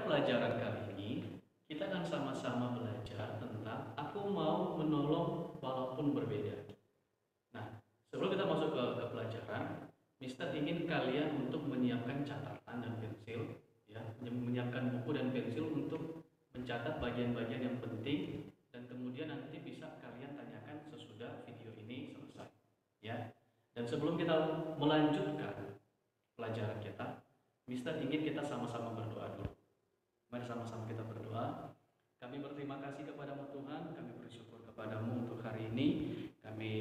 pada pelajaran kali ini, kita akan sama-sama belajar tentang aku mau menolong walaupun berbeda. Nah, sebelum kita masuk ke pelajaran, Mister ingin kalian untuk menyiapkan catatan dan pensil, ya, menyiapkan buku dan pensil untuk mencatat bagian-bagian yang penting dan kemudian nanti bisa kalian tanyakan sesudah video ini selesai, ya. Dan sebelum kita melanjutkan pelajaran kita, Mister ingin kita sama-sama berdoa dulu. Mari sama-sama kita berdoa. Kami berterima kasih kepadamu Tuhan, kami bersyukur kepadamu untuk hari ini. Kami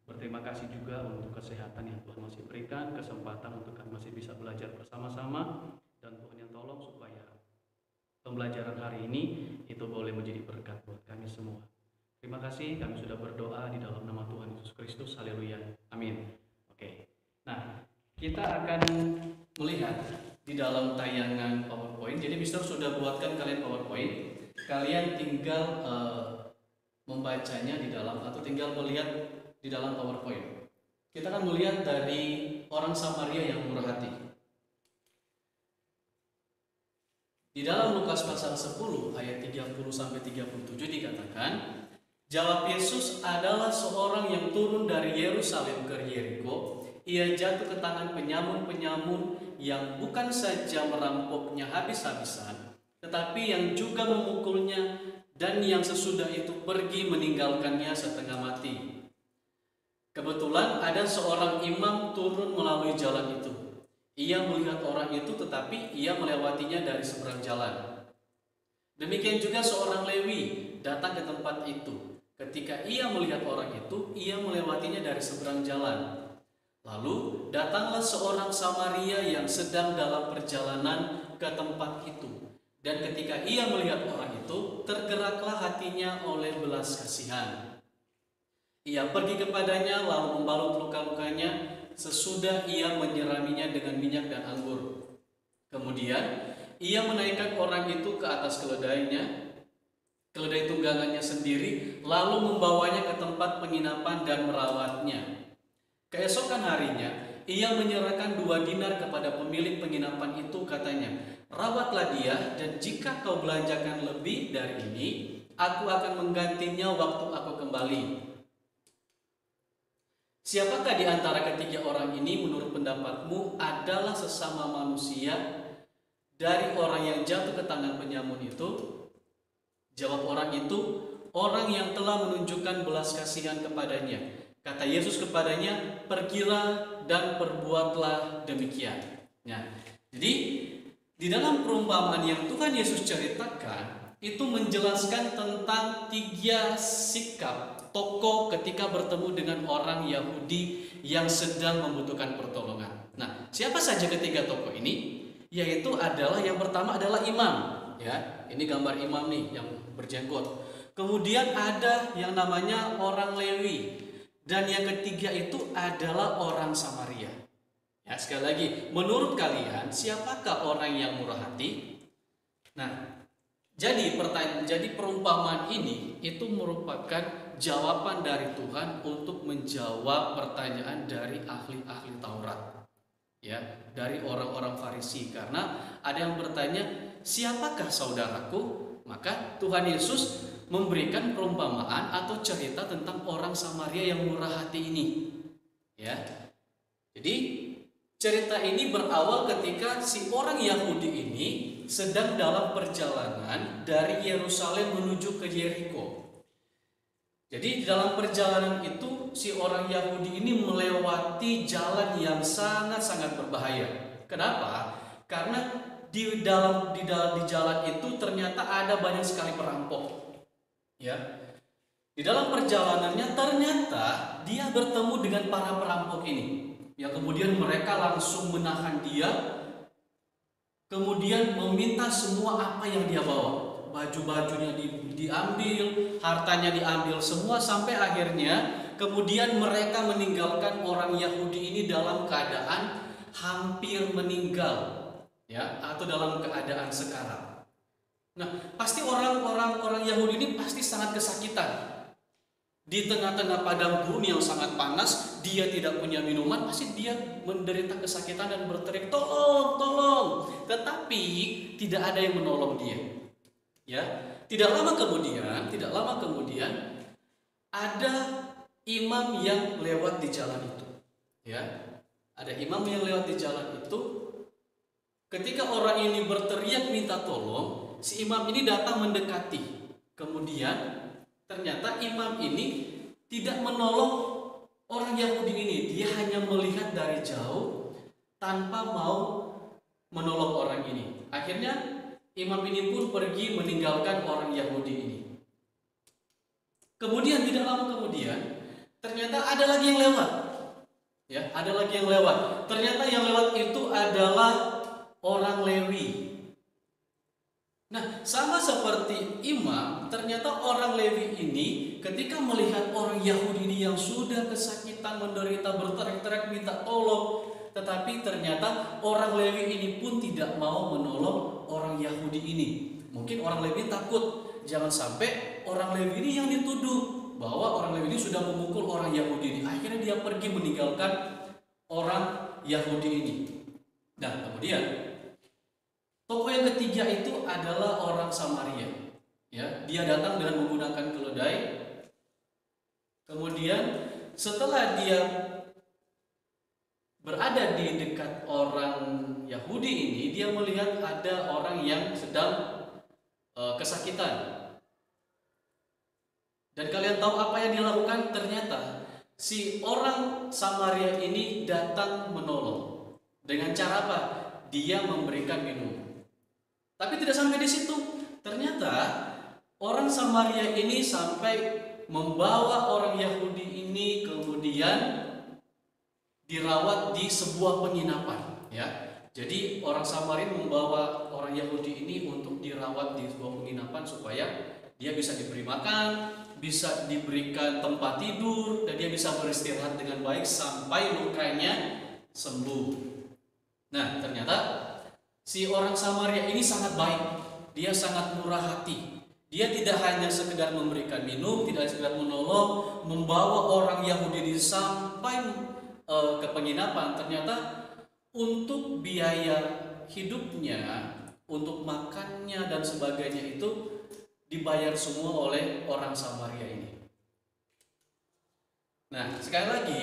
berterima kasih juga untuk kesehatan yang Tuhan masih berikan, kesempatan untuk kami masih bisa belajar bersama-sama. Dan Tuhan yang tolong supaya pembelajaran hari ini itu boleh menjadi berkat buat kami semua. Terima kasih, kami sudah berdoa di dalam nama Tuhan Yesus Kristus. Haleluya. Amin. Oke. Nah, kita akan melihat di dalam tayangan PowerPoint. Jadi Mister sudah buatkan kalian PowerPoint. Kalian tinggal membacanya di dalam atau tinggal melihat di dalam PowerPoint. Kita akan melihat dari orang Samaria yang murah hati. Di dalam Lukas pasal 10 ayat 30 sampai 37 dikatakan, jawab Yesus adalah seorang yang turun dari Yerusalem ke Yeriko. Ia jatuh ke tangan penyamun-penyamun yang bukan saja merampoknya habis-habisan, tetapi yang juga memukulnya dan yang sesudah itu pergi meninggalkannya setengah mati. Kebetulan ada seorang imam turun melalui jalan itu. Ia melihat orang itu tetapi ia melewatinya dari seberang jalan. Demikian juga seorang Lewi datang ke tempat itu. Ketika ia melihat orang itu, ia melewatinya dari seberang jalan. Lalu datanglah seorang Samaria yang sedang dalam perjalanan ke tempat itu. Dan ketika ia melihat orang itu, tergeraklah hatinya oleh belas kasihan. Ia pergi kepadanya lalu membalut luka-lukanya, sesudah ia menyiraminya dengan minyak dan anggur. Kemudian ia menaikkan orang itu ke atas keledainya, keledai tunggangannya sendiri, lalu membawanya ke tempat penginapan dan merawatnya. Keesokan harinya, ia menyerahkan 2 dinar kepada pemilik penginapan itu, katanya, rawatlah dia, dan jika kau belanjakan lebih dari ini, aku akan menggantinya waktu aku kembali. Siapakah di antara ketiga orang ini menurut pendapatmu adalah sesama manusia dari orang yang jatuh ke tangan penyamun itu? Jawab orang itu, orang yang telah menunjukkan belas kasihan kepadanya. Kata Yesus kepadanya, pergilah dan perbuatlah demikian. Nah, jadi di dalam perumpamaan yang Tuhan Yesus ceritakan, itu menjelaskan tentang 3 sikap tokoh ketika bertemu dengan orang Yahudi yang sedang membutuhkan pertolongan. Nah, siapa saja ketiga tokoh ini? Yaitu adalah yang pertama adalah imam, ya. Ini gambar imam nih yang berjenggot. Kemudian ada yang namanya orang Lewi, dan yang ketiga itu adalah orang Samaria. Ya, sekali lagi, menurut kalian siapakah orang yang murah hati? Nah, jadi perumpamaan ini itu merupakan jawaban dari Tuhan untuk menjawab pertanyaan dari ahli-ahli Taurat, ya, dari orang-orang Farisi. Karena ada yang bertanya, siapakah saudaraku? Maka Tuhan Yesus memberikan perumpamaan atau cerita tentang orang Samaria yang murah hati ini, ya. Jadi cerita ini berawal ketika si orang Yahudi ini sedang dalam perjalanan dari Yerusalem menuju ke Yeriko. Jadi dalam perjalanan itu si orang Yahudi ini melewati jalan yang sangat-sangat berbahaya. Kenapa? Karena di jalan itu ternyata ada banyak sekali perampok. Ya. Di dalam perjalanannya ternyata dia bertemu dengan para perampok ini. Ya, kemudian mereka langsung menahan dia. Kemudian meminta semua apa yang dia bawa. Baju-bajunya diambil, hartanya diambil semua, sampai akhirnya kemudian mereka meninggalkan orang Yahudi ini dalam keadaan hampir meninggal, ya, atau dalam keadaan sekarat. Nah, pasti orang Yahudi ini pasti sangat kesakitan. Di tengah-tengah padang gurun yang sangat panas, dia tidak punya minuman, pasti dia menderita kesakitan dan berteriak, tolong, tolong. Tetapi tetapi tidak ada yang menolong dia. Ya, tidak lama kemudian ada imam yang lewat di jalan itu. Ya, ada imam yang lewat di jalan itu. Ketika orang ini berteriak minta tolong, si imam ini datang mendekati. Kemudian ternyata imam ini tidak menolong orang Yahudi ini. Dia hanya melihat dari jauh tanpa mau menolong orang ini. Akhirnya imam ini pun pergi meninggalkan orang Yahudi ini. Kemudian tidak lama kemudian ternyata ada lagi yang lewat. Ya, ada lagi yang lewat. Ternyata yang lewat itu adalah orang Lewi. Nah, sama seperti imam, ternyata orang Lewi ini ketika melihat orang Yahudi ini yang sudah kesakitan, menderita, berteriak-teriak minta tolong, tetapi ternyata orang Lewi ini pun tidak mau menolong orang Yahudi ini. Mungkin orang Lewi takut jangan sampai orang Lewi ini yang dituduh bahwa orang Lewi ini sudah memukul orang Yahudi ini. Akhirnya dia pergi meninggalkan orang Yahudi ini. Nah, kemudian tokoh yang ketiga itu adalah orang Samaria. Ya, dia datang dengan menggunakan keledai. Kemudian setelah dia berada di dekat orang Yahudi ini, dia melihat ada orang yang sedang kesakitan. Dan kalian tahu apa yang dia lakukan? Ternyata si orang Samaria ini datang menolong. Dengan cara apa? Dia memberikan minum. Tapi tidak sampai di situ. Ternyata orang Samaria ini sampai membawa orang Yahudi ini kemudian dirawat di sebuah penginapan. Ya, jadi orang Samaria membawa orang Yahudi ini untuk dirawat di sebuah penginapan supaya dia bisa diberi makan, bisa diberikan tempat tidur, dan dia bisa beristirahat dengan baik sampai lukanya sembuh. Nah, ternyata si orang Samaria ini sangat baik. Dia sangat murah hati. Dia tidak hanya sekedar memberikan minum, tidak sekedar menolong, membawa orang Yahudi ini sampai ke penginapan. Ternyata untuk biaya hidupnya, untuk makannya dan sebagainya itu dibayar semua oleh orang Samaria ini. Nah, sekali lagi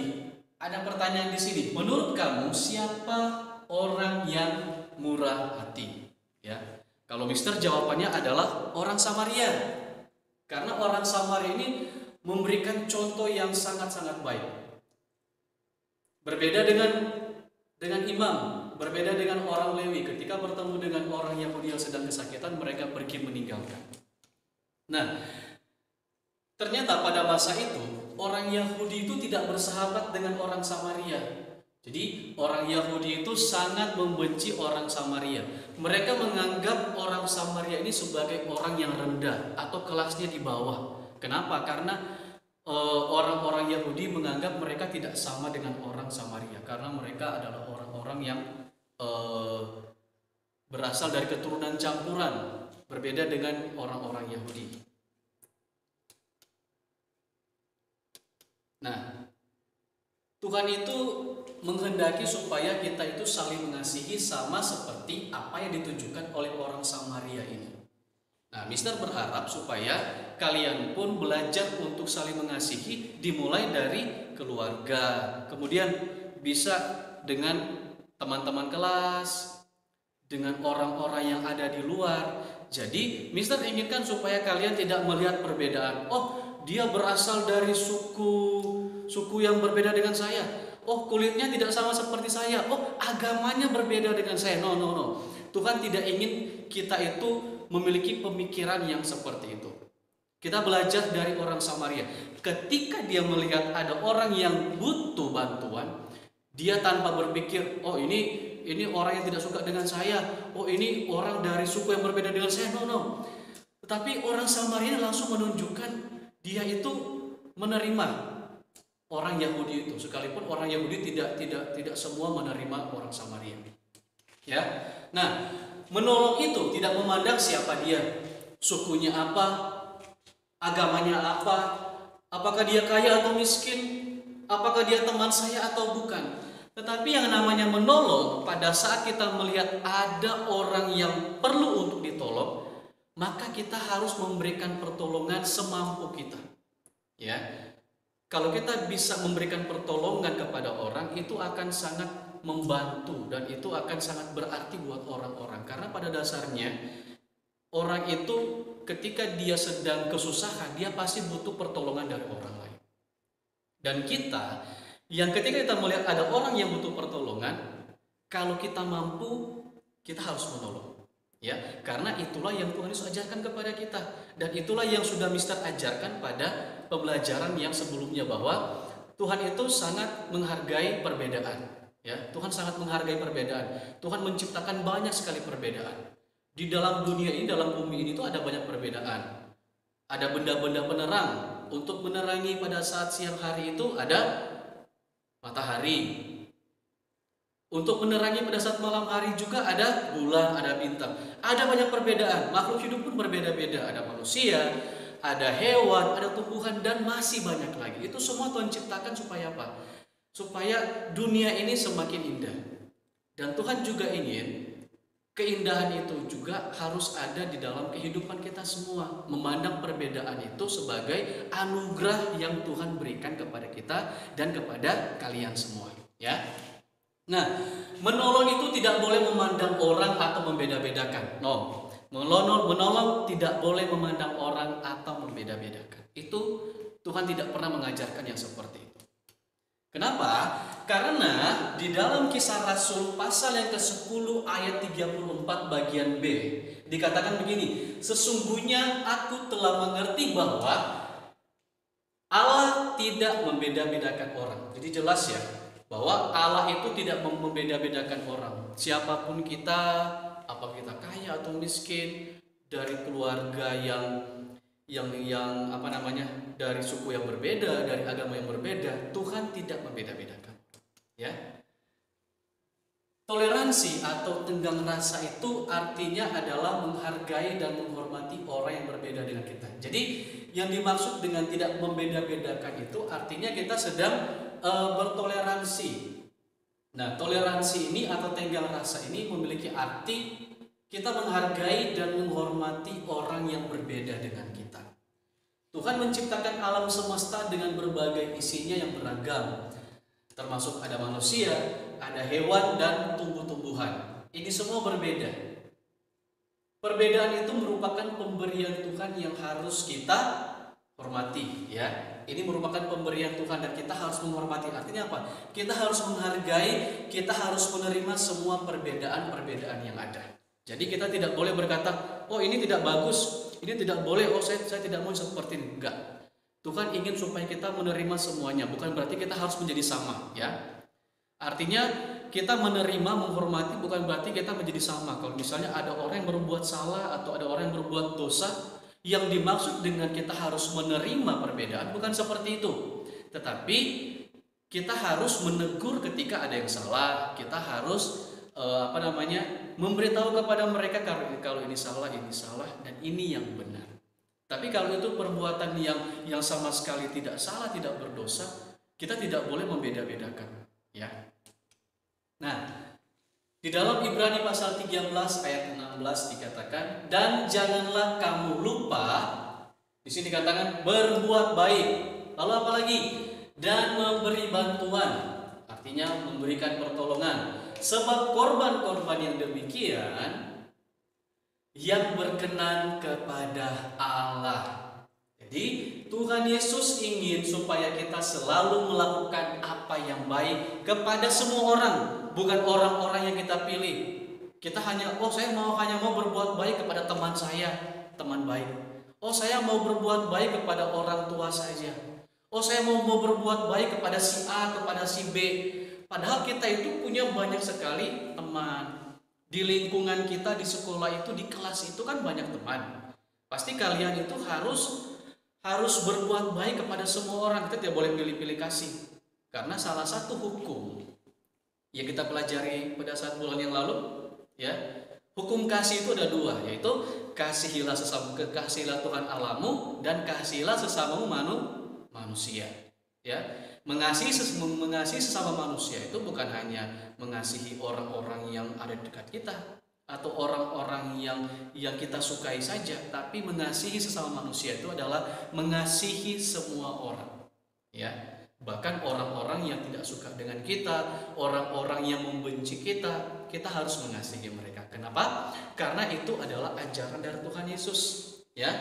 ada pertanyaan di sini. Menurut kamu siapa orang yang murah hati? Ya, kalau Mister jawabannya adalah orang Samaria. Karena orang Samaria ini memberikan contoh yang sangat-sangat baik. Berbeda dengan imam, berbeda dengan orang Lewi. Ketika bertemu dengan orang Yahudi yang sedang kesakitan, mereka pergi meninggalkan. Nah, ternyata pada masa itu orang Yahudi itu tidak bersahabat dengan orang Samaria. Jadi orang Yahudi itu sangat membenci orang Samaria. Mereka menganggap orang Samaria ini sebagai orang yang rendah atau kelasnya di bawah. Kenapa? Karena orang-orang Yahudi menganggap mereka tidak sama dengan orang Samaria. Karena mereka adalah orang-orang yang berasal dari keturunan campuran, berbeda dengan orang-orang Yahudi. Nah, Tuhan itu menghendaki supaya kita itu saling mengasihi sama seperti apa yang ditujukan oleh orang Samaria ini. Nah, Mister berharap supaya kalian pun belajar untuk saling mengasihi, dimulai dari keluarga, kemudian bisa dengan teman-teman kelas, dengan orang-orang yang ada di luar. Jadi Mister inginkan supaya kalian tidak melihat perbedaan. Oh, dia berasal dari suku yang berbeda dengan saya. Oh, kulitnya tidak sama seperti saya. Oh, agamanya berbeda dengan saya. No. Tuhan tidak ingin kita itu memiliki pemikiran yang seperti itu. Kita belajar dari orang Samaria. Ketika dia melihat ada orang yang butuh bantuan, dia tanpa berpikir, oh ini orang yang tidak suka dengan saya. Oh, ini orang dari suku yang berbeda dengan saya. No. Tetapi orang Samaria langsung menunjukkan dia itu menerima orang Yahudi itu, sekalipun orang Yahudi tidak semua menerima orang Samaria. Ya. Nah, menolong itu tidak memandang siapa dia, sukunya apa, agamanya apa, apakah dia kaya atau miskin, apakah dia teman saya atau bukan. Tetapi yang namanya menolong, pada saat kita melihat ada orang yang perlu untuk ditolong, maka kita harus memberikan pertolongan semampu kita. Ya, kalau kita bisa memberikan pertolongan kepada orang, itu akan sangat membantu dan itu akan sangat berarti buat orang-orang. Karena pada dasarnya orang itu ketika dia sedang kesusahan, dia pasti butuh pertolongan dari orang lain. Dan kita yang ketika kita melihat ada orang yang butuh pertolongan, kalau kita mampu, kita harus menolong. Ya, karena itulah yang Tuhan Yesus ajarkan kepada kita, dan itulah yang sudah Mister ajarkan pada pembelajaran yang sebelumnya, bahwa Tuhan itu sangat menghargai perbedaan. Ya, Tuhan sangat menghargai perbedaan. Tuhan menciptakan banyak sekali perbedaan. Di dalam dunia ini, dalam bumi ini itu ada banyak perbedaan. Ada benda-benda penerang. Untuk menerangi pada saat siang hari itu ada matahari. Untuk menerangi pada saat malam hari juga ada bulan, ada bintang. Ada banyak perbedaan. Makhluk hidup pun berbeda-beda. Ada manusia, ada hewan, ada tumbuhan, dan masih banyak lagi. Itu semua Tuhan ciptakan supaya apa? Supaya dunia ini semakin indah. Dan Tuhan juga ingin keindahan itu juga harus ada di dalam kehidupan kita semua. Memandang perbedaan itu sebagai anugerah yang Tuhan berikan kepada kita dan kepada kalian semua. Ya. Nah, menolong itu tidak boleh memandang orang atau membeda-bedakan. No. Menolong tidak boleh memandang orang atau membeda-bedakan. Itu Tuhan tidak pernah mengajarkan yang seperti itu. Kenapa? Karena di dalam Kisah Rasul pasal yang ke-10 ayat 34 bagian B dikatakan begini, sesungguhnya aku telah mengerti bahwa Allah tidak membeda-bedakan orang. Jadi jelas ya, bahwa Allah itu tidak membeda-bedakan orang. Siapapun kita, apa kita kaya atau miskin, dari keluarga yang dari suku yang berbeda, dari agama yang berbeda, Tuhan tidak membeda-bedakan. Ya. Toleransi atau tenggang rasa itu artinya adalah menghargai dan menghormati orang yang berbeda dengan kita. Jadi yang dimaksud dengan tidak membeda-bedakan itu artinya kita sedang bertoleransi. Nah, toleransi ini atau tenggang rasa ini memiliki arti kita menghargai dan menghormati orang yang berbeda dengan kita. Tuhan menciptakan alam semesta dengan berbagai isinya yang beragam, termasuk ada manusia, ada hewan, dan tumbuh-tumbuhan. Ini semua berbeda. Perbedaan itu merupakan pemberian Tuhan yang harus kita hormati, ya. Ini merupakan pemberian Tuhan dan kita harus menghormati. Artinya apa? Kita harus menghargai, kita harus menerima semua perbedaan-perbedaan yang ada. Jadi kita tidak boleh berkata, oh ini tidak bagus, ini tidak boleh, oh saya tidak mau seperti ini. Enggak. Tuhan ingin supaya kita menerima semuanya, bukan berarti kita harus menjadi sama, ya. Artinya kita menerima, menghormati bukan berarti kita menjadi sama. Kalau misalnya ada orang yang berbuat salah atau ada orang yang berbuat dosa, yang dimaksud dengan kita harus menerima perbedaan bukan seperti itu. Tetapi kita harus menegur ketika ada yang salah. Kita harus memberitahu kepada mereka kalau ini salah dan ini yang benar. Tapi kalau itu perbuatan yang sama sekali tidak salah, tidak berdosa, kita tidak boleh membeda-bedakan, ya. Nah, di dalam Ibrani pasal 13 ayat 16 dikatakan, dan janganlah kamu lupa, di sini dikatakan berbuat baik. Lalu apa lagi? Dan memberi bantuan, artinya memberikan pertolongan. Sebab korban-korban yang demikian yang berkenan kepada Allah. Jadi Tuhan Yesus ingin supaya kita selalu melakukan apa yang baik kepada semua orang, bukan orang-orang yang kita pilih. Kita hanya hanya mau berbuat baik kepada teman saya, teman baik. Oh, saya mau berbuat baik kepada orang tua saja. Oh, saya mau berbuat baik kepada si A, kepada si B. Padahal kita itu punya banyak sekali teman. Di lingkungan kita, di sekolah itu, di kelas itu kan banyak teman. Pasti kalian itu harus berbuat baik kepada semua orang. Kita tidak boleh pilih-pilih kasih. Karena salah satu hukum yang kita pelajari pada saat bulan yang lalu, ya, hukum kasih itu ada dua, yaitu kasihilah Tuhan Allahmu dan kasihilah sesamamu manusia. Ya, mengasihi sesama manusia itu bukan hanya mengasihi orang-orang yang ada di dekat kita atau orang-orang yang kita sukai saja, tapi mengasihi sesama manusia itu adalah mengasihi semua orang. Ya, bahkan orang-orang yang tidak suka dengan kita, orang-orang yang membenci kita, kita harus mengasihi mereka. Kenapa? Karena itu adalah ajaran dari Tuhan Yesus. Ya,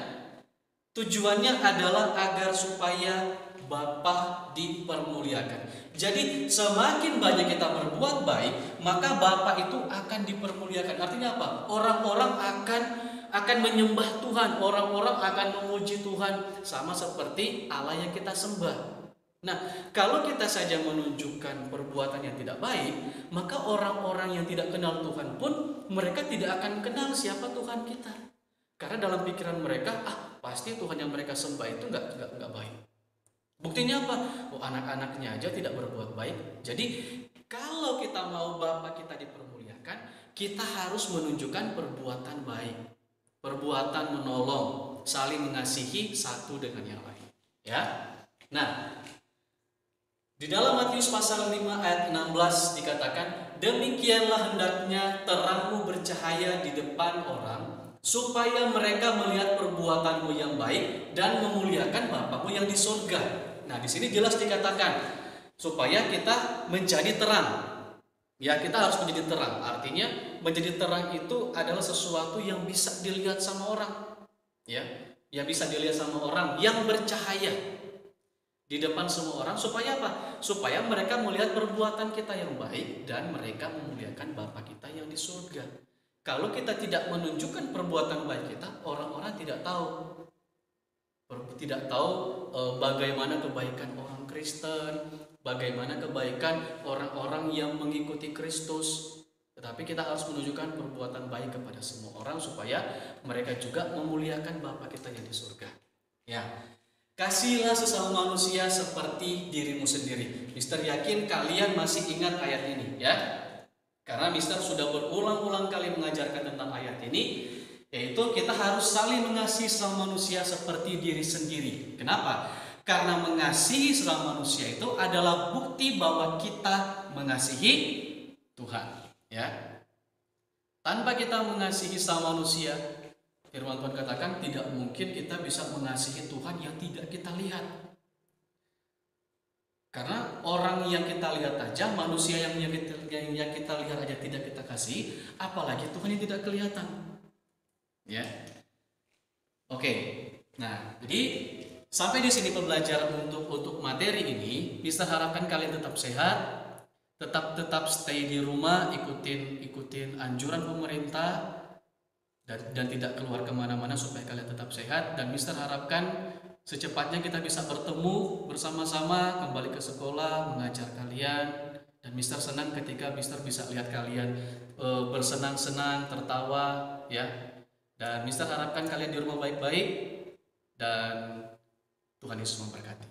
tujuannya adalah agar supaya Bapa dipermuliakan. Jadi semakin banyak kita berbuat baik, maka Bapa itu akan dipermuliakan. Artinya apa? Orang-orang akan menyembah Tuhan, orang-orang akan memuji Tuhan, sama seperti Allah yang kita sembah. Nah, kalau kita saja menunjukkan perbuatan yang tidak baik, maka orang-orang yang tidak kenal Tuhan pun mereka tidak akan kenal siapa Tuhan kita. Karena dalam pikiran mereka, pasti Tuhan yang mereka sembah itu nggak baik. Buktinya apa? Anak-anaknya aja tidak berbuat baik. Jadi kalau kita mau Bapa kita dipermuliakan, kita harus menunjukkan perbuatan baik, perbuatan menolong, saling mengasihi satu dengan yang lain. Ya. Nah, di dalam Matius pasal 5 ayat 16 dikatakan, demikianlah hendaknya terangmu bercahaya di depan orang, supaya mereka melihat perbuatanmu yang baik dan memuliakan Bapamu yang di surga. Nah, di sini jelas dikatakan supaya kita menjadi terang. Ya, kita harus menjadi terang. Artinya menjadi terang itu adalah sesuatu yang bisa dilihat sama orang. Ya, yang bisa dilihat sama orang, yang bercahaya di depan semua orang. Supaya apa? Supaya mereka melihat perbuatan kita yang baik dan mereka memuliakan Bapa kita yang di surga. Kalau kita tidak menunjukkan perbuatan baik kita, orang-orang tidak tahu bagaimana kebaikan orang Kristen, bagaimana kebaikan orang-orang yang mengikuti Kristus. Tetapi kita harus menunjukkan perbuatan baik kepada semua orang supaya mereka juga memuliakan Bapa kita yang di surga. Ya, kasihilah sesama manusia seperti dirimu sendiri. Mister yakin kalian masih ingat ayat ini, ya? Karena Mister sudah berulang-ulang kali mengajarkan tentang ayat ini, yaitu kita harus saling mengasihi sesama manusia seperti diri sendiri. Kenapa? Karena mengasihi sesama manusia itu adalah bukti bahwa kita mengasihi Tuhan. Ya, tanpa kita mengasihi sesama manusia, firman Tuhan katakan tidak mungkin kita bisa mengasihi Tuhan yang tidak kita lihat. Karena orang yang kita lihat aja, manusia yang kita lihat aja tidak kita kasih, apalagi Tuhan yang tidak kelihatan. Ya, oke. Nah, jadi sampai di sini pembelajaran untuk materi ini. Mister harapkan kalian tetap sehat, tetap stay di rumah, ikutin anjuran pemerintah dan tidak keluar kemana-mana supaya kalian tetap sehat. Dan Mister harapkan secepatnya kita bisa bertemu bersama-sama, kembali ke sekolah, mengajar kalian. Dan Mister senang ketika Mister bisa lihat kalian bersenang-senang, tertawa, ya. Dan Mister harapkan kalian di rumah baik-baik dan Tuhan Yesus memberkati.